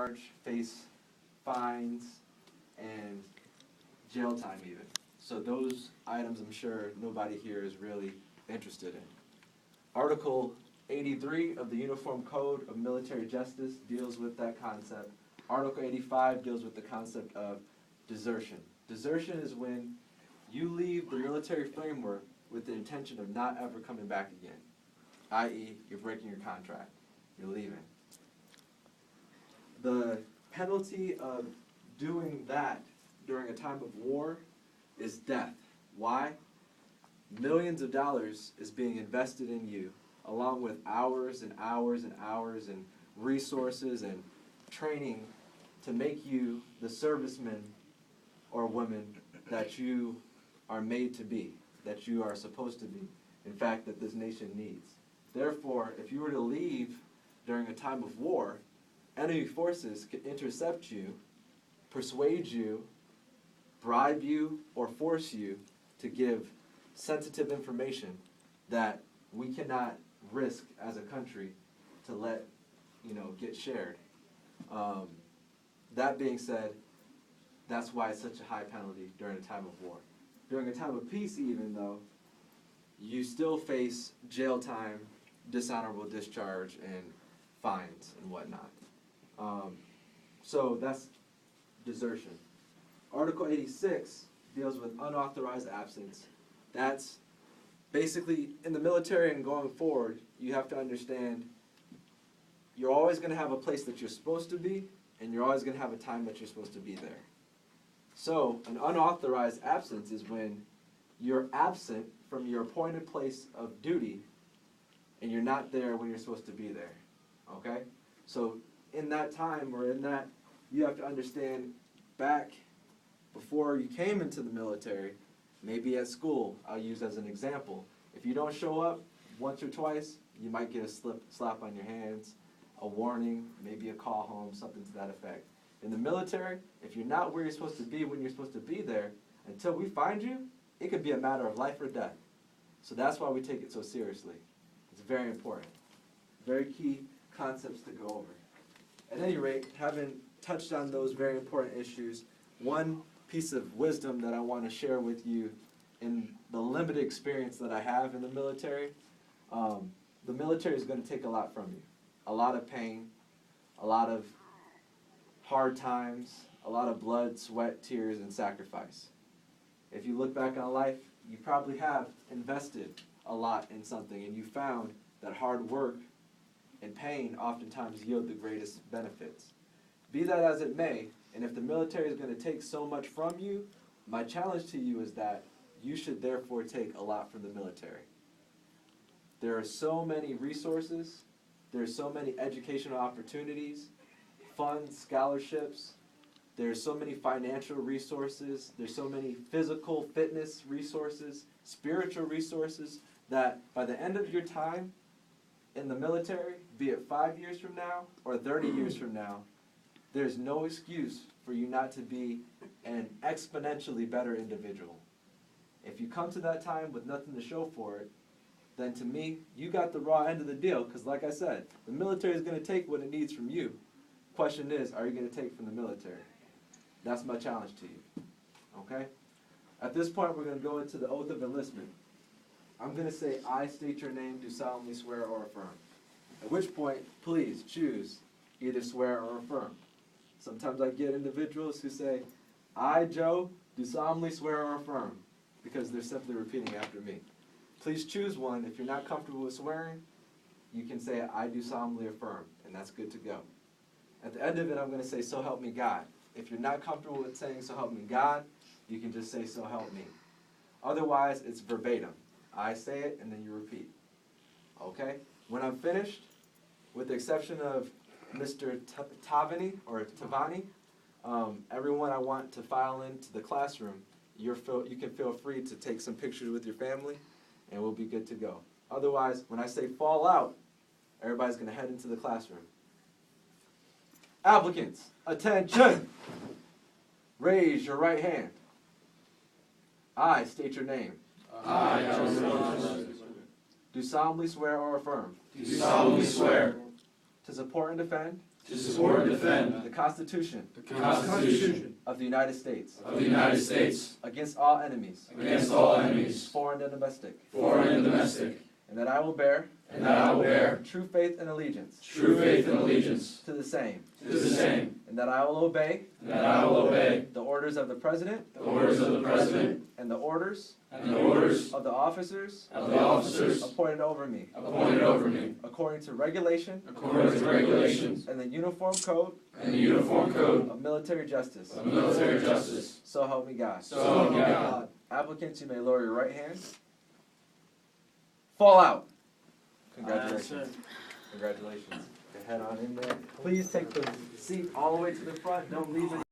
discharge, face fines, and jail time even. So those items I'm sure nobody here is really interested in. Article 83 of the Uniform Code of Military Justice deals with that concept. Article 85 deals with the concept of desertion. Desertion is when you leave the military framework with the intention of not ever coming back again, i.e., you're breaking your contract, you're leaving. The penalty of doing that during a time of war is death. Why? Millions of dollars is being invested in you, along with hours and hours and hours and resources and training to make you the serviceman or woman that you are made to be, that you are supposed to be, in fact, that this nation needs. Therefore, if you were to leave during a time of war, enemy forces could intercept you, persuade you, bribe you, or force you to give sensitive information that we cannot risk as a country to let get shared. That being said, that's why it's such a high penalty during a time of war. During a time of peace even though, you still face jail time, dishonorable discharge, and fines and whatnot. So that's desertion. Article 86 deals with unauthorized absence. That's basically, in the military and going forward, you have to understand you're always going to have a place that you're supposed to be, and you're always going to have a time that you're supposed to be there. So an unauthorized absence is when you're absent from your appointed place of duty, and you're not there when you're supposed to be there. Okay? So in that time, or in that, you have to understand back before you came into the military, maybe at school, I'll use as an example. If you don't show up once or twice, you might get a slap on your hands, a warning, maybe a call home, something to that effect. In the military, if you're not where you're supposed to be when you're supposed to be there, until we find you, it could be a matter of life or death. So that's why we take it so seriously. It's very important. Very key concepts to go over. At any rate, having touched on those very important issues, one piece of wisdom that I want to share with you in the limited experience that I have in the military is going to take a lot from you. A lot of pain, a lot of hard times, a lot of blood, sweat, tears, and sacrifice. If you look back on life, you probably have invested a lot in something, and you found that hard work and pain oftentimes yield the greatest benefits. Be that as it may, and if the military is going to take so much from you, my challenge to you is that you should therefore take a lot from the military. There are so many resources, there are so many educational opportunities, funds, scholarships, there's so many financial resources, there's so many physical fitness resources, spiritual resources, that by the end of your time in the military, be it 5 years from now or 30 years from now, there's no excuse for you not to be an exponentially better individual. If you come to that time with nothing to show for it, then to me, you got the raw end of the deal, because like I said, the military is going to take what it needs from you. Question is, are you going to take from the military? That's my challenge to you. Okay? At this point, we're going to go into the oath of enlistment. I'm going to say, I state your name, do solemnly swear or affirm. At which point, please choose either swear or affirm. Sometimes I get individuals who say, I, Joe, do solemnly swear or affirm, because they're simply repeating after me. Please choose one. If you're not comfortable with swearing, you can say, I do solemnly affirm, and that's good to go. At the end of it, I'm going to say, so help me God. If you're not comfortable with saying, so help me God, you can just say, so help me. Otherwise, it's verbatim. I say it, and then you repeat. Okay? When I'm finished, with the exception of Mr. Tavani, everyone I want to file into the classroom, you can feel free to take some pictures with your family, and we'll be good to go. Otherwise, when I say fall out, everybody's going to head into the classroom. Applicants, attention! Raise your right hand. I state your name. I, Joseph, do solemnly swear or affirm do solemnly swear to support and defend to support and defend the Constitution the Constitution of the United States of the United States against all enemies, against all enemies, foreign and domestic, foreign and domestic, and that I will bear and that I will bear true faith and allegiance true faith and allegiance to the same, to the same, and that I will obey and that I will obey the orders of the President the orders of the President and the orders and the orders of the officers of the officers appointed over me, appointed over me, according to regulation according to regulations and the Uniform Code and the Uniform Code of Military Justice. of military justice. So help me God. So help me God. Applicants, you may lower your right hand. Fall out. Congratulations. Congratulations. Head on in there. Please take the seat all the way to the front. Don't leave it.